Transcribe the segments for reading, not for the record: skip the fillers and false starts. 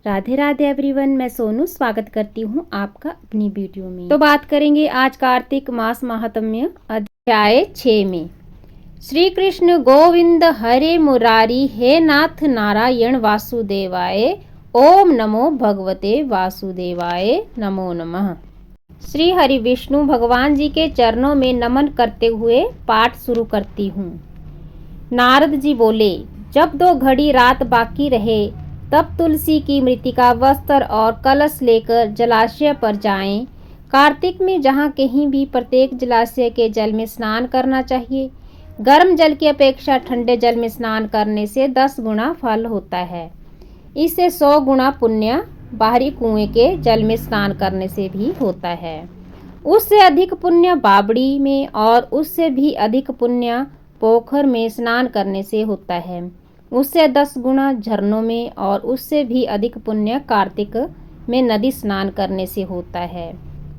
Radhe Radhe everyone, मैं सोनू स्वागत करती हूँ आपका अपनी वीडियो में। तो बात करेंगे आज कार्तिक मास महात्म्य अध्याय 6 में। श्री कृष्ण गोविंद हरे मुरारी, हे नाथ नारायण वासुदेवाय, ओम नमो भगवते वासुदेवाय, नमो नमः। श्री हरि विष्णु भगवान जी के चरणों में नमन करते हुए पाठ शुरू करती हूँ। नारद जी बोले, जब 2 घड़ी रात बाकी रहे तब तुलसी की मृतिका वस्त्र और कलश लेकर जलाशय पर जाएं। कार्तिक में जहाँ कहीं भी प्रत्येक जलाशय के जल में स्नान करना चाहिए। गर्म जल की अपेक्षा ठंडे जल में स्नान करने से 10 गुना फल होता है। इससे 100 गुना पुण्य बाहरी कुएं के जल में स्नान करने से भी होता है। उससे अधिक पुण्य बावड़ी में और उससे भी अधिक पुण्य पोखर में स्नान करने से होता है। उससे 10 गुना झरनों में और उससे भी अधिक पुण्य कार्तिक में नदी स्नान करने से होता है।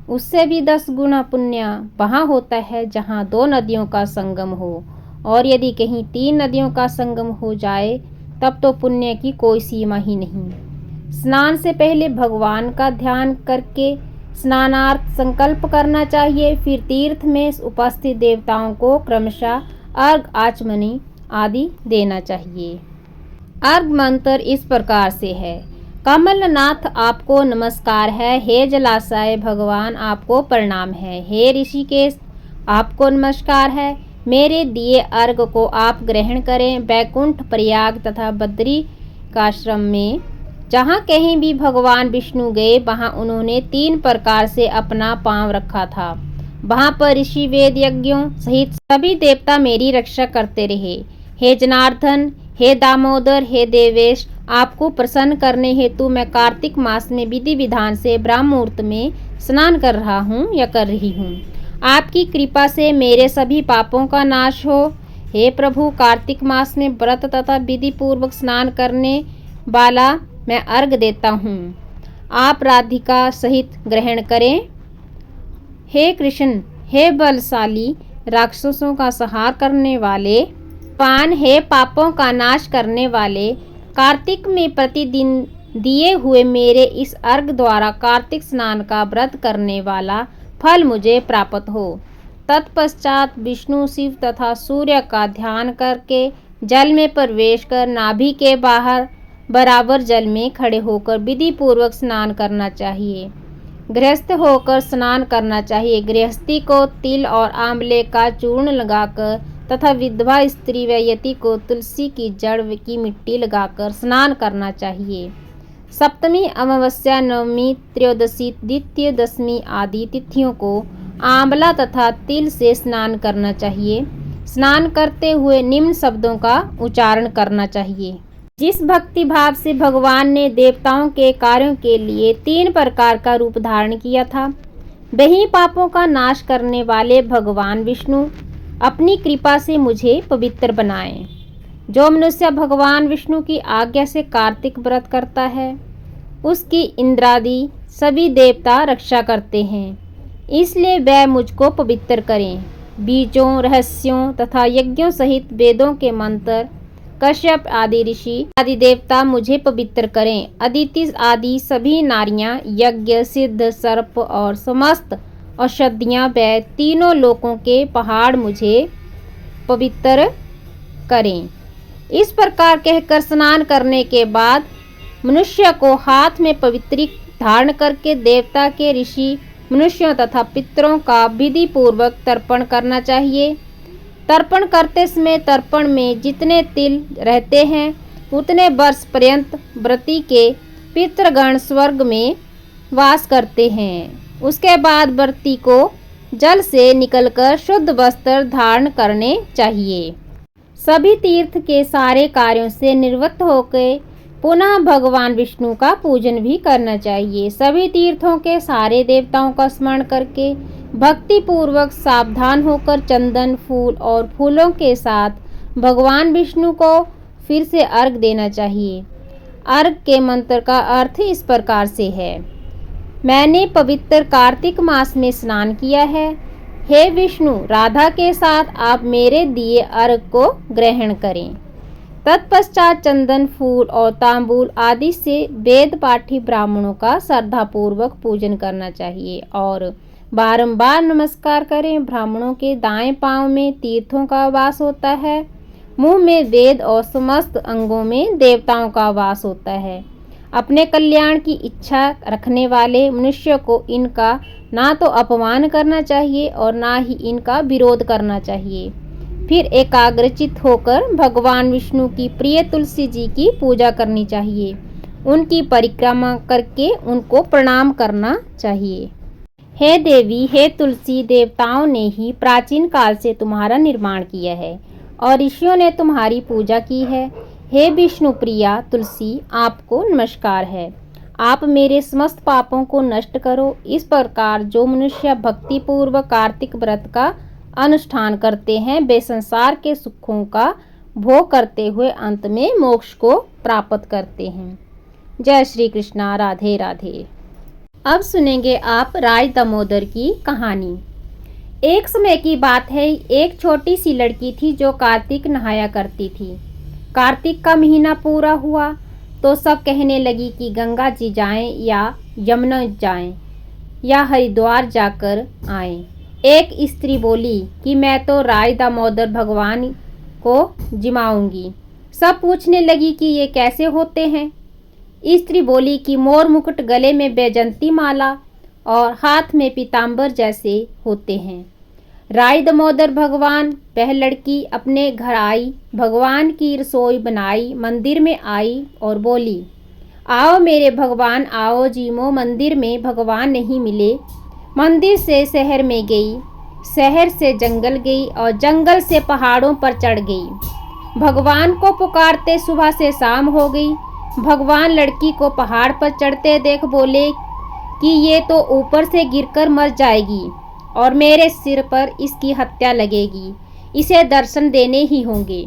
उससे भी 10 गुना पुण्य वहाँ होता है जहाँ 2 नदियों का संगम हो, और यदि कहीं 3 नदियों का संगम हो जाए तब तो पुण्य की कोई सीमा ही नहीं। स्नान से पहले भगवान का ध्यान करके स्नानार्थ संकल्प करना चाहिए। फिर तीर्थ में उपस्थित देवताओं को क्रमशः अर्घ आचमनी आदि देना चाहिए। अर्घ मंत्र इस प्रकार से है। कमलनाथ आपको नमस्कार है, हे जलाशय भगवान आपको प्रणाम है, हे ऋषिकेश आपको नमस्कार है। मेरे दिए अर्घ को आप ग्रहण करें। वैकुंठ, प्रयाग तथा बद्रिकाश्रम में जहाँ कहीं भी भगवान विष्णु गए वहाँ उन्होंने 3 प्रकार से अपना पांव रखा था। वहाँ पर ऋषि वेद यज्ञों सहित सभी देवता मेरी रक्षा करते रहे। हे जनार्दन, हे दामोदर, हे देवेश, आपको प्रसन्न करने हेतु मैं कार्तिक मास में विधि विधान से ब्रह्म मुहूर्त में स्नान कर रहा हूँ या कर रही हूँ। आपकी कृपा से मेरे सभी पापों का नाश हो। हे प्रभु, कार्तिक मास में व्रत तथा विधि पूर्वक स्नान करने वाला मैं अर्घ देता हूँ। आप राधिका सहित ग्रहण करें। हे कृष्ण, हे बलशाली राक्षसों का संहार करने वाले पान, हे पापों का नाश करने वाले, कार्तिक में प्रतिदिन दिए हुए मेरे इस अर्घ द्वारा कार्तिक स्नान का व्रत करने वाला फल मुझे प्राप्त हो। तत्पश्चात विष्णु, शिव तथा सूर्य का ध्यान करके जल में प्रवेश कर नाभि के बाहर बराबर जल में खड़े होकर विधि पूर्वक स्नान करना चाहिए। गृहस्थ होकर स्नान करना चाहिए। गृहस्थी को तिल और आंवले का चूर्ण लगाकर तथा विधवा स्त्री व यति को तुलसी की जड़ की मिट्टी लगाकर स्नान करना चाहिए। सप्तमी, अमावस्या, नवमी, त्रयोदशी, द्वितीय, दशमी आदि तिथियों को आंवला तथा तिल से स्नान करना चाहिए। स्नान करते हुए निम्न शब्दों का उच्चारण करना चाहिए। जिस भक्ति भाव से भगवान ने देवताओं के कार्यों के लिए 3 प्रकार का रूप धारण किया था, वही पापों का नाश करने वाले भगवान विष्णु अपनी कृपा से मुझे पवित्र बनाएं। जो मनुष्य भगवान विष्णु की आज्ञा से कार्तिक व्रत करता है उसकी इंद्रादि सभी देवता रक्षा करते हैं, इसलिए वह मुझको पवित्र करें। बीजों, रहस्यों तथा यज्ञों सहित वेदों के मंत्र, कश्यप आदि ऋषि आदि देवता मुझे पवित्र करें। अदिति आदि सभी नारियां, यज्ञ, सिद्ध, सर्प और समस्त औषधियां व तीनों लोकों के पहाड़ मुझे पवित्र करें। इस प्रकार कहकर स्नान करने के बाद मनुष्य को हाथ में पवित्री धारण करके देवता के, ऋषि, मनुष्यों तथा पितरों का विधि पूर्वक तर्पण करना चाहिए। तर्पण करते समय तर्पण में जितने तिल रहते हैं उतने वर्ष पर्यंत व्रती के पितृगण स्वर्ग में वास करते हैं। उसके बाद व्रती को जल से निकलकर शुद्ध वस्त्र धारण करने चाहिए। सभी तीर्थ के सारे कार्यों से निवृत्त होकर पुनः भगवान विष्णु का पूजन भी करना चाहिए। सभी तीर्थों के सारे देवताओं का स्मरण करके भक्ति पूर्वक सावधान होकर चंदन, फूल और फूलों के साथ भगवान विष्णु को फिर से अर्घ देना चाहिए। अर्घ के मंत्र का अर्थ इस प्रकार से है। मैंने पवित्र कार्तिक मास में स्नान किया है। हे विष्णु, राधा के साथ आप मेरे दिए अर्घ को ग्रहण करें। तत्पश्चात चंदन, फूल और तांबूल आदि से वेद पाठी ब्राह्मणों का श्रद्धापूर्वक पूजन करना चाहिए और बारंबार नमस्कार करें। ब्राह्मणों के दाएं पांव में तीर्थों का वास होता है, मुंह में वेद और समस्त अंगों में देवताओं का वास होता है। अपने कल्याण की इच्छा रखने वाले मनुष्य को इनका ना तो अपमान करना चाहिए और ना ही इनका विरोध करना चाहिए। फिर एकाग्रचित होकर भगवान विष्णु की प्रिय तुलसी जी की पूजा करनी चाहिए। उनकी परिक्रमा करके उनको प्रणाम करना चाहिए। हे देवी, हे तुलसी, देवताओं ने ही प्राचीन काल से तुम्हारा निर्माण किया है और ऋषियों ने तुम्हारी पूजा की है। हे विष्णु प्रिया तुलसी, आपको नमस्कार है। आप मेरे समस्त पापों को नष्ट करो। इस प्रकार जो मनुष्य भक्ति पूर्वक कार्तिक व्रत का अनुष्ठान करते हैं वे संसार के सुखों का भोग करते हुए अंत में मोक्ष को प्राप्त करते हैं। जय श्री कृष्णा। राधे राधे। अब सुनेंगे आप राय दामोदर की कहानी। एक समय की बात है, एक छोटी सी लड़की थी जो कार्तिक नहाया करती थी। कार्तिक का महीना पूरा हुआ तो सब कहने लगी कि गंगा जी जाएं या यमुना जाएं या हरिद्वार जाकर आएं। एक स्त्री बोली कि मैं तो राय दामोदर भगवान को जिमाऊंगी। सब पूछने लगी कि ये कैसे होते हैं। स्त्री बोली कि मोर मुकुट, गले में बैजंती माला और हाथ में पीताम्बर जैसे होते हैं। राय दामोदर भगवान, वह लड़की अपने घर आई, भगवान की रसोई बनाई, मंदिर में आई और बोली, आओ मेरे भगवान आओ जीमो। मंदिर में भगवान नहीं मिले। मंदिर से शहर में गई, शहर से जंगल गई और जंगल से पहाड़ों पर चढ़ गई। भगवान को पुकारते सुबह से शाम हो गई। भगवान लड़की को पहाड़ पर चढ़ते देख बोले कि ये तो ऊपर से गिरकर मर जाएगी और मेरे सिर पर इसकी हत्या लगेगी। इसे दर्शन देने ही होंगे।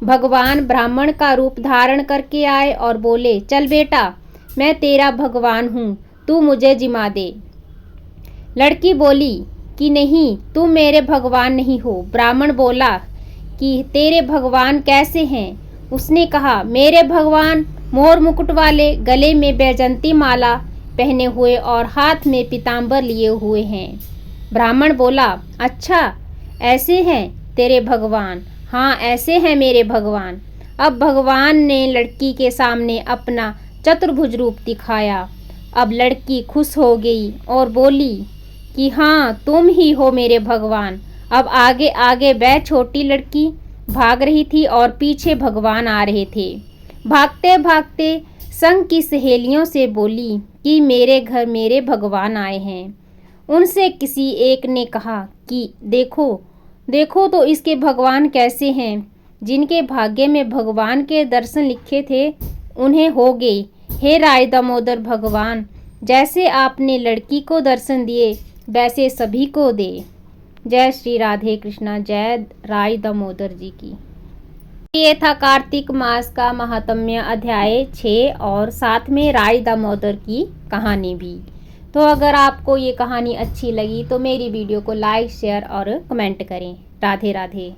भगवान ब्राह्मण का रूप धारण करके आए और बोले, चल बेटा, मैं तेरा भगवान हूँ, तू मुझे जिमा दे। लड़की बोली कि नहीं, तुम मेरे भगवान नहीं हो। ब्राह्मण बोला कि तेरे भगवान कैसे हैं? उसने कहा, मेरे भगवान मोर मुकुट वाले, गले में बैजंती माला पहने हुए और हाथ में पीताम्बर लिए हुए हैं। ब्राह्मण बोला, अच्छा ऐसे हैं तेरे भगवान? हाँ, ऐसे हैं मेरे भगवान। अब भगवान ने लड़की के सामने अपना चतुर्भुज रूप दिखाया। अब लड़की खुश हो गई और बोली कि हाँ, तुम ही हो मेरे भगवान। अब आगे आगे वह छोटी लड़की भाग रही थी और पीछे भगवान आ रहे थे। भागते भागते संग की सहेलियों से बोली कि मेरे घर मेरे भगवान आए हैं। उनसे किसी एक ने कहा कि देखो देखो तो इसके भगवान कैसे हैं। जिनके भाग्य में भगवान के दर्शन लिखे थे उन्हें हो गए। हे राय दामोदर भगवान, जैसे आपने लड़की को दर्शन दिए वैसे सभी को दे। जय श्री राधे कृष्णा। जय राय दामोदर जी की। ये था कार्तिक मास का महात्म्य अध्याय 6 और साथ में राय दामोदर की कहानी भी। तो अगर आपको ये कहानी अच्छी लगी तो मेरी वीडियो को लाइक, शेयर और कमेंट करें। राधे राधे।